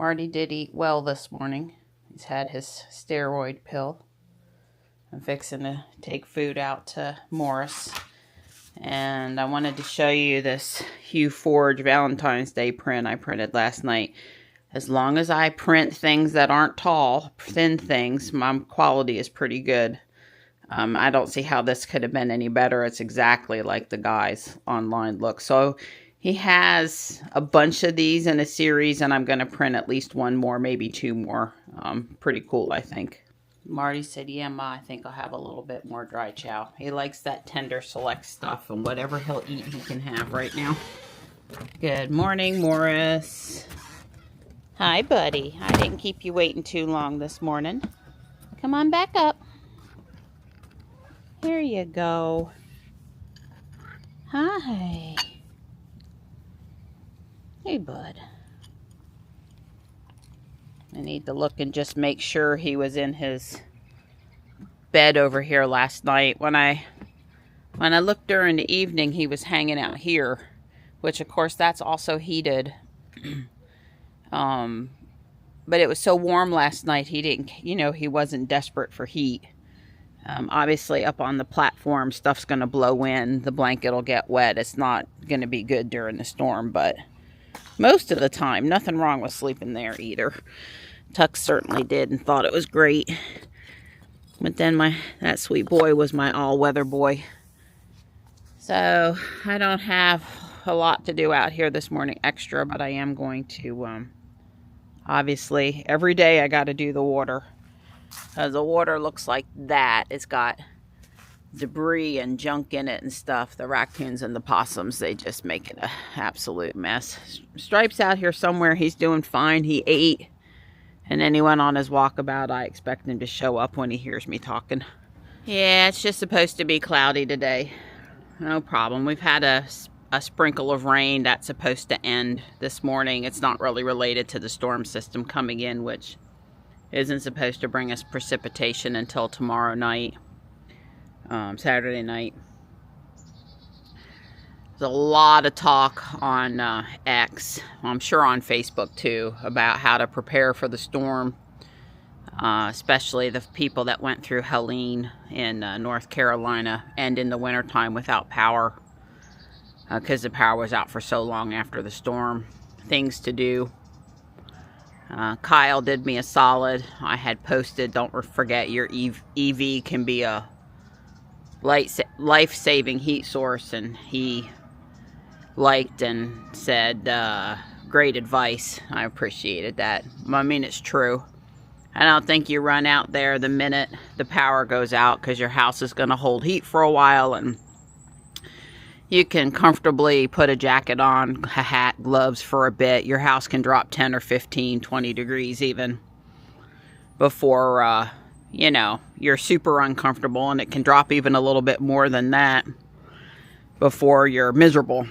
Marty did eat well this morning. He's had his steroid pill. I'm fixing to take food out to Morris. And I wanted to show you this Hue Forge Valentine's Day print I printed last night. As long as I print things that aren't tall, thin things, my quality is pretty good. I don't see how this could have been any better. It's exactly like the guy's online look. So he has a bunch of these in a series, and I'm going to print at least one more, maybe two more. Pretty cool, I think. Marty said, yeah, Ma, I think I'll have a little bit more dry chow. He likes that tender select stuff, and whatever he'll eat, he can have right now. Good morning, Morris. Hi, buddy. I didn't keep you waiting too long this morning. Come on back up. Here you go. Hi. Hey, bud. I need to look and just make sure he was in his bed over here last night. When I looked during the evening, he was hanging out here, which of course that's also heated. But it was so warm last night, he didn't, he wasn't desperate for heat. Obviously up on the platform, stuff's going to blow in, the blanket will get wet. It's not going to be good during the storm, but most of the time, nothing wrong with sleeping there either. Tuck certainly did and thought it was great. But then that sweet boy was my all-weather boy. So I don't have a lot to do out here this morning extra, but I am going to, obviously, every day I got to do the water. The water looks like that. It's got debris and junk in it and stuff. The raccoons and the possums, they just make it an absolute mess. Stripe's out here somewhere. He's doing fine. He ate, and then he went on his walkabout. I expect him to show up when he hears me talking. Yeah, it's just supposed to be cloudy today. No problem. We've had a sprinkle of rain that's supposed to end this morning. It's not really related to the storm system coming in, which isn't supposed to bring us precipitation until tomorrow night, Saturday night. There's a lot of talk on X, I'm sure on Facebook too, about how to prepare for the storm, especially the people that went through Helene in North Carolina and in the wintertime without power, because the power was out for so long after the storm. Things to do. Kyle did me a solid. I had posted, don't forget your EV can be a life-saving heat source, and he liked and said, great advice. I appreciated that. I mean, it's true. I don't think you run out there the minute the power goes out, because your house is going to hold heat for a while, and you can comfortably put a jacket on, a hat, gloves for a bit. Your house can drop 10 or 15, 20 degrees even before, you're super uncomfortable. And it can drop even a little bit more than that before you're miserable.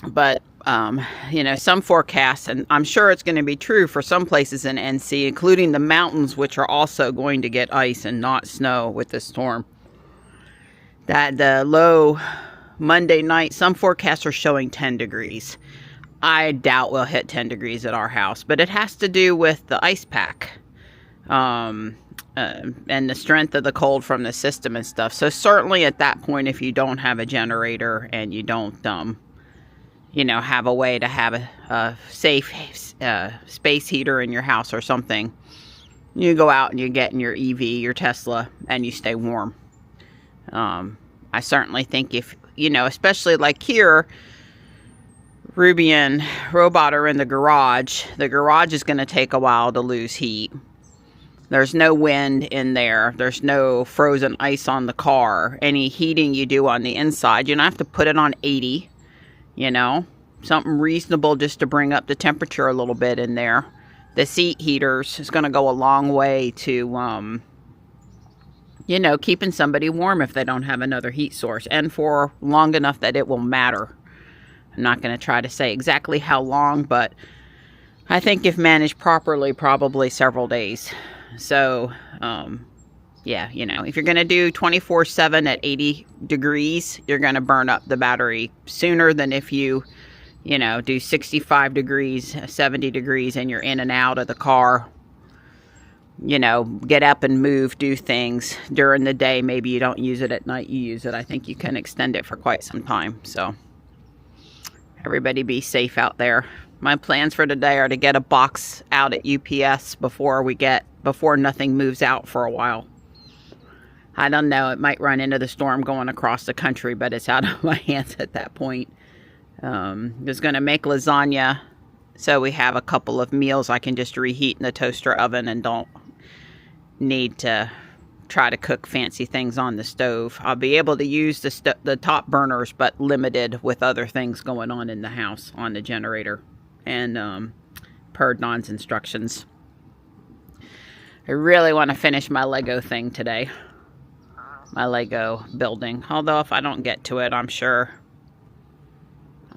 But, some forecasts, and I'm sure it's going to be true for some places in NC, including the mountains, which are also going to get ice and not snow with this storm. That the low Monday night, some forecasts are showing 10 degrees. I doubt we'll hit 10 degrees at our house, but it has to do with the ice pack and the strength of the cold from the system and stuff. So certainly at that point, if you don't have a generator and you don't, have a way to have a safe space heater in your house or something, you go out and you get in your EV, your Tesla, and you stay warm. I certainly think if, especially like here, Ruby and Robot are in the garage. The garage is going to take a while to lose heat. There's no wind in there. There's no frozen ice on the car. Any heating you do on the inside, you don't have to put it on 80, something reasonable just to bring up the temperature a little bit in there. The seat heaters is going to go a long way to, keeping somebody warm if they don't have another heat source, and for long enough that it will matter. I'm not going to try to say exactly how long, but I think if managed properly, probably several days. So, if you're going to do 24/7 at 80 degrees, you're going to burn up the battery sooner than if you you know, do 65 degrees, 70 degrees, and you're in and out of the car. You know, get up and move, do things during the day. Maybe you don't use it at night, you use it. I think you can extend it for quite some time. So everybody be safe out there. My plans for today are to get a box out at UPS before nothing moves out for a while. I don't know, it might run into the storm going across the country, but it's out of my hands at that point. Was going to make lasagna, so we have a couple of meals I can just reheat in the toaster oven and don't need to try to cook fancy things on the stove. I'll be able to use the top burners, but limited with other things going on in the house on the generator and per Don's instructions. I really want to finish my Lego thing today. My Lego building. Although if I don't get to it, I'm sure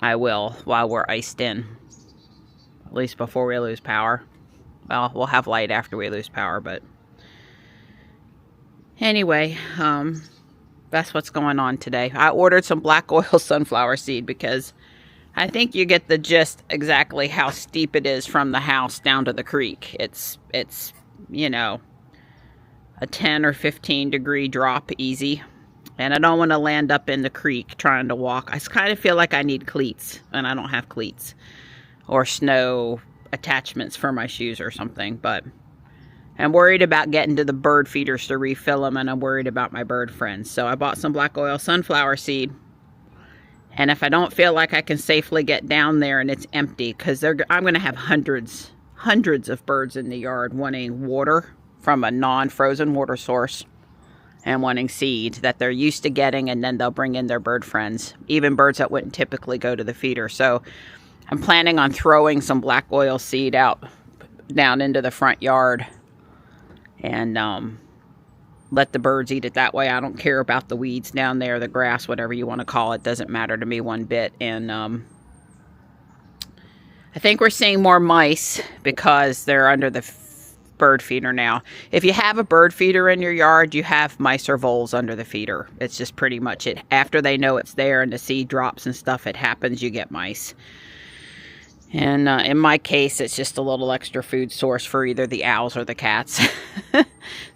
I will while we're iced in. At least before we lose power. Well, we'll have light after we lose power, but anyway, that's what's going on today. I ordered some black oil sunflower seed because I think you get the gist exactly how steep it is from the house down to the creek. It's you know, a 10 or 15 degree drop easy. And I don't want to land up in the creek trying to walk. I kind of feel like I need cleats, and I don't have cleats. Or snow attachments for my shoes or something. But I'm worried about getting to the bird feeders to refill them, and I'm worried about my bird friends. So I bought some black oil sunflower seed. And if I don't feel like I can safely get down there and it's empty, because I'm going to have hundreds of birds in the yard wanting water from a non-frozen water source and wanting seed that they're used to getting, and then they'll bring in their bird friends, even birds that wouldn't typically go to the feeder. So I'm planning on throwing some black oil seed out down into the front yard and let the birds eat it that way. I don't care about the weeds down there, the grass, whatever you want to call it. Doesn't matter to me one bit. And I think we're seeing more mice because they're under the bird feeder now. If you have a bird feeder in your yard, you have mice or voles under the feeder. It's just pretty much it. After they know it's there and the seed drops and stuff, it happens, you get mice. And in my case, it's just a little extra food source for either the owls or the cats.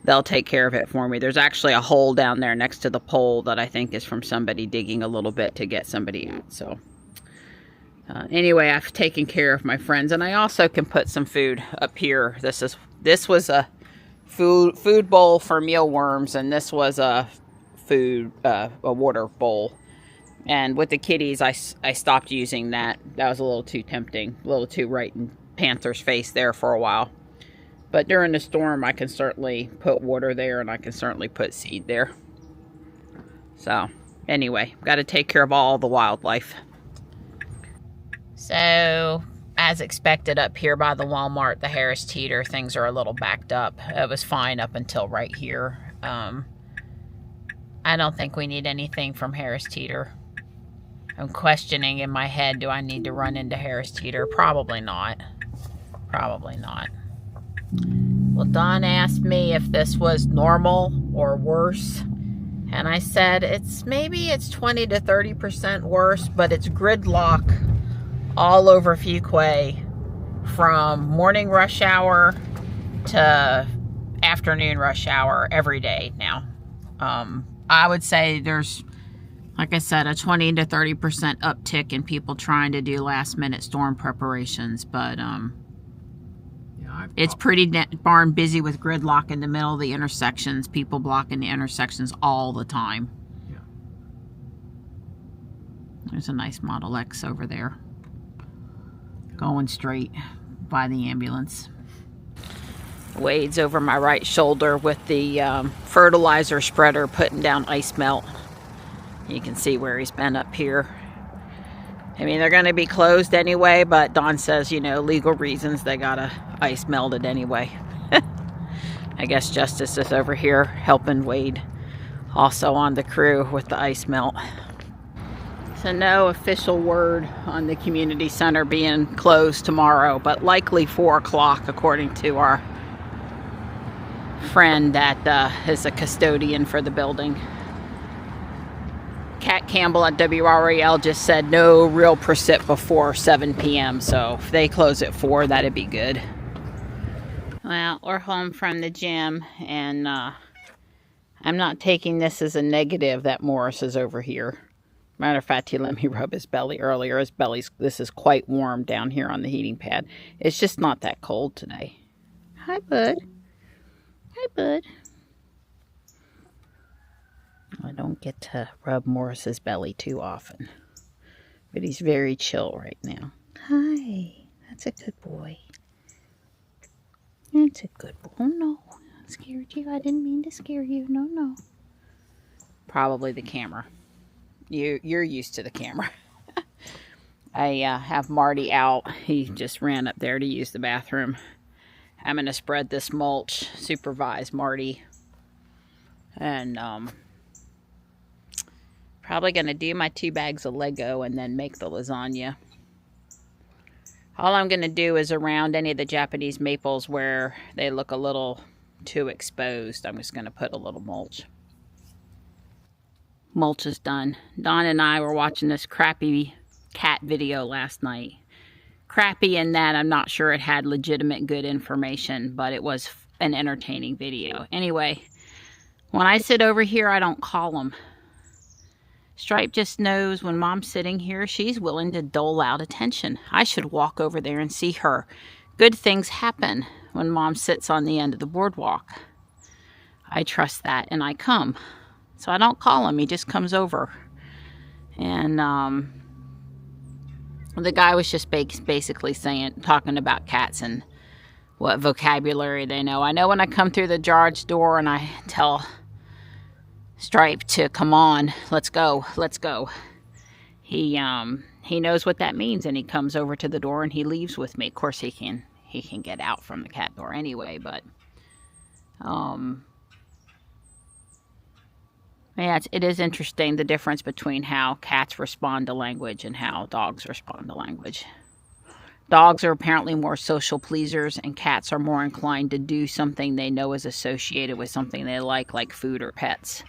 They'll take care of it for me. There's actually a hole down there next to the pole that I think is from somebody digging a little bit to get somebody out. So anyway, I've taken care of my friends, and I also can put some food up here. This was a food bowl for mealworms, and this was a water bowl. And with the kitties, I stopped using that. That was a little too tempting, a little too right in Panther's face there for a while. But during the storm, I can certainly put water there, and I can certainly put seed there. So anyway, got to take care of all the wildlife. So, as expected up here by the Walmart, the Harris Teeter, things are a little backed up. It was fine up until right here. I don't think we need anything from Harris Teeter. I'm questioning in my head, do I need to run into Harris Teeter? Probably not. Probably not. Well, Don asked me if this was normal or worse. And I said, maybe it's 20 to 30% worse, but it's gridlock all over Fuquay from morning rush hour to afternoon rush hour every day now. I would say there's, like I said, a 20 to 30% uptick in people trying to do last minute storm preparations, but it's pretty darn busy with gridlock in the middle of the intersections, people blocking the intersections all the time. Yeah. There's a nice Model X over there, going straight by the ambulance. Wade's over my right shoulder with the fertilizer spreader putting down ice melt. You can see where he's been up here. I mean, they're going to be closed anyway, but Don says, legal reasons, they got to ice melt it anyway. I guess Justice is over here helping Wade, also on the crew with the ice melt. So no official word on the community center being closed tomorrow, but likely 4 o'clock according to our friend that is a custodian for the building. Kat Campbell at WRAL just said no real precip before 7 p.m. So if they close at 4, that'd be good. Well, we're home from the gym, and I'm not taking this as a negative that Morris is over here. Matter of fact, he let me rub his belly earlier. This is quite warm down here on the heating pad. It's just not that cold today. Hi, bud. Hi, bud. I don't get to rub Morris's belly too often, but he's very chill right now. Hi, that's a good boy. That's a good boy. Oh no, I scared you. I didn't mean to scare you. No, no. Probably the camera. You're used to the camera. I have Marty out. He just ran up there to use the bathroom. I'm gonna spread this mulch, supervise Marty, and probably going to do my 2 bags of Lego and then make the lasagna. All I'm going to do is around any of the Japanese maples where they look a little too exposed, I'm just going to put a little mulch. Mulch is done. Don and I were watching this crappy cat video last night. Crappy in that I'm not sure it had legitimate good information, but it was an entertaining video. Anyway, when I sit over here, I don't call them. Stripe just knows when Mom's sitting here, she's willing to dole out attention. I should walk over there and see her. Good things happen when Mom sits on the end of the boardwalk. I trust that, and I come. So I don't call him. He just comes over. And the guy was just basically talking about cats and what vocabulary they know. I know when I come through the Jarge door and I tell Stripe to come on, let's go. He knows what that means, and he comes over to the door and he leaves with me. Of course, he can get out from the cat door anyway, but yeah, it is interesting the difference between how cats respond to language and how dogs respond to language. Dogs are apparently more social pleasers, and cats are more inclined to do something they know is associated with something they like food or pets.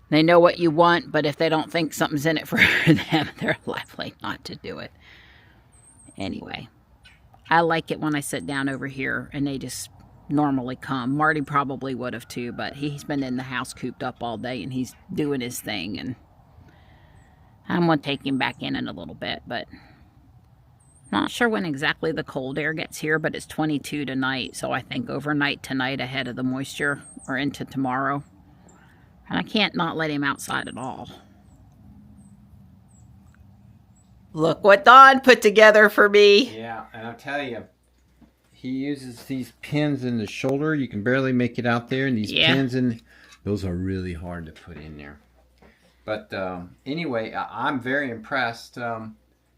They know what you want, but if they don't think something's in it for them, they're likely not to do it. Anyway, I like it when I sit down over here and they just normally come. Marty probably would have too, but he's been in the house cooped up all day and he's doing his thing. And I'm going to take him back in a little bit, but not sure when exactly the cold air gets here, but it's 22 tonight. So I think overnight tonight ahead of the moisture or into tomorrow. And I can't not let him outside at all. Look what Don put together for me. Yeah, and I'll tell you, he uses these pins in the shoulder. You can barely make it out there. And these pins, those are really hard to put in there. But anyway, I'm very impressed.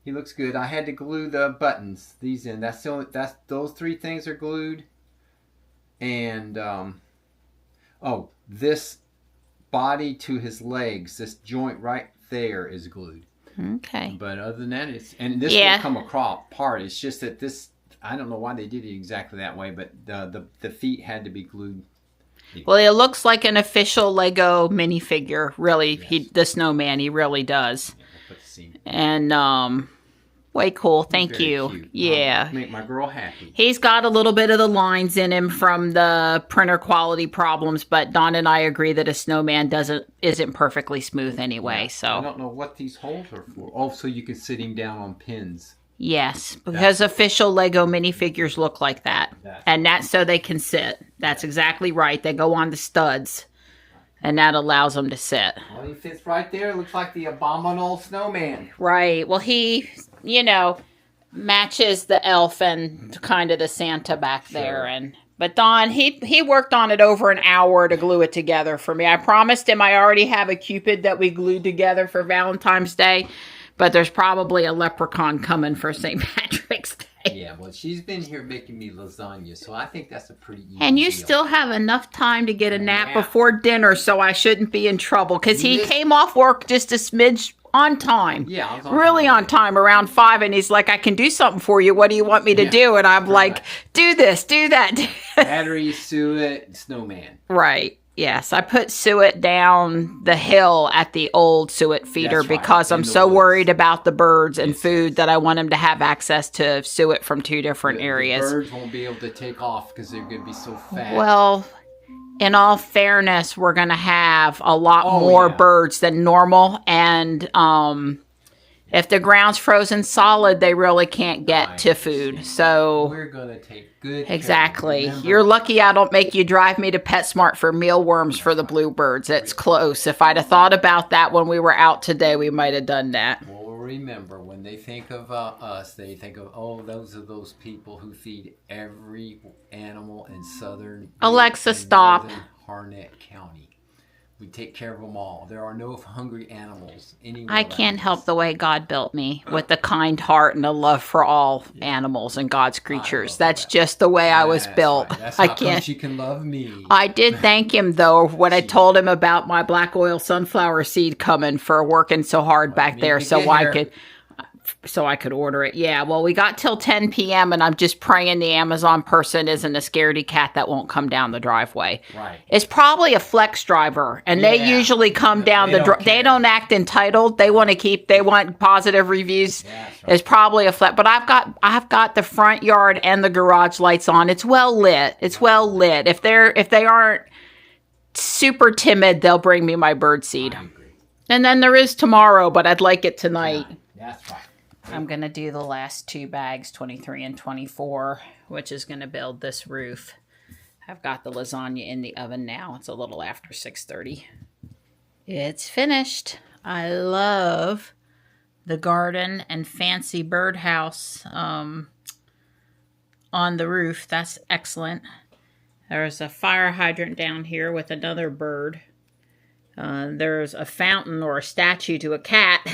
He looks good. I had to glue the buttons, these in. Those 3 things are glued. And, this body to his legs, this joint right there is glued. Okay. But other than that, this will come apart. It's just that this, I don't know why they did it exactly that way, but the feet had to be glued. Well, it looks like an official Lego minifigure. Really, yes. The snowman, he really does. Yeah, and way cool. Thank you. Cute. Yeah. Make my girl happy. He's got a little bit of the lines in him from the printer quality problems, but Don and I agree that a snowman isn't perfectly smooth anyway. So I don't know what these holes are for. Oh, so you can sit him down on pins. Yes, because official Lego minifigures look like that. And that's so they can sit. That's exactly right. They go on the studs. And that allows them to sit. Well, he fits right there. It looks like the abominable snowman. Right. Well, he, matches the elf and kind of the Santa back there. But Don, he worked on it over an hour to glue it together for me. I promised him I already have a Cupid that we glued together for Valentine's Day. But there's probably a leprechaun coming for St. Patrick's Day. Yeah, well, she's been here making me lasagna, so I think that's a pretty easy And you deal. Still have enough time to get a nap before dinner, so I shouldn't be in trouble. Because he came off work just a smidge on time. Yeah, I was on time, around 5, and he's like, I can do something for you. What do you want me to do? And I'm like, do this, do that. Battery, suet, snowman. Right. Yes, I put suet down the hill at the old suet feeder because I'm so worried about the birds and food that I want them to have access to suet from 2 different areas. The birds won't be able to take off because they're going to be so fat. Well, in all fairness, we're going to have a lot more birds than normal. And if the ground's frozen solid, they really can't get to food. So we're going to take good exactly. care. You're lucky I don't make you drive me to PetSmart for mealworms for the bluebirds. It's close. If I'd have thought about that when we were out today, we might have done that. Well, remember, when they think of us, they think of, oh, those are those people who feed every animal in southern Alexa, stop. Harnett County. We take care of them all. There are no hungry animals anywhere. I can't help the way God built me with a kind heart and a love for all animals and God's creatures. That's just the way I was built. Right. That's how come you can love me. I did thank him, though, when I told him about my black oil sunflower seed coming for working so hard back there so I could order it. Yeah, well, we got till 10 p.m. and I'm just praying the Amazon person isn't a scaredy cat that won't come down the driveway. Right. It's probably a flex driver, and they usually come down the driveway. They don't act entitled. They want positive reviews. Yeah, right. It's probably a flex, but I've got the front yard and the garage lights on. It's well lit. It's well lit. If they aren't super timid, they'll bring me my bird seed. And then there is tomorrow, but I'd like it tonight. Yeah, that's right. I'm going to do the last 2 bags, 23 and 24, which is going to build this roof. I've got the lasagna in the oven now. It's a little after 6:30. It's finished. I love the garden and fancy birdhouse on the roof. That's excellent. There's a fire hydrant down here with another bird. There's a fountain or a statue to a cat.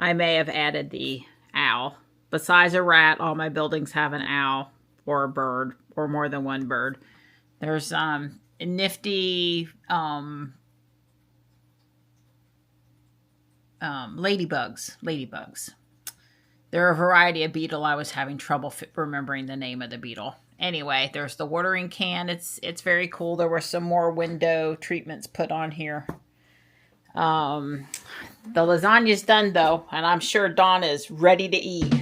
I may have added the owl. Besides a rat, all my buildings have an owl or a bird or more than one bird. There's nifty ladybugs. There are a variety of beetle. I was having trouble remembering the name of the beetle. Anyway, there's the watering can. It's very cool. There were some more window treatments put on here. The lasagna's done, though, and I'm sure Dawn is ready to eat.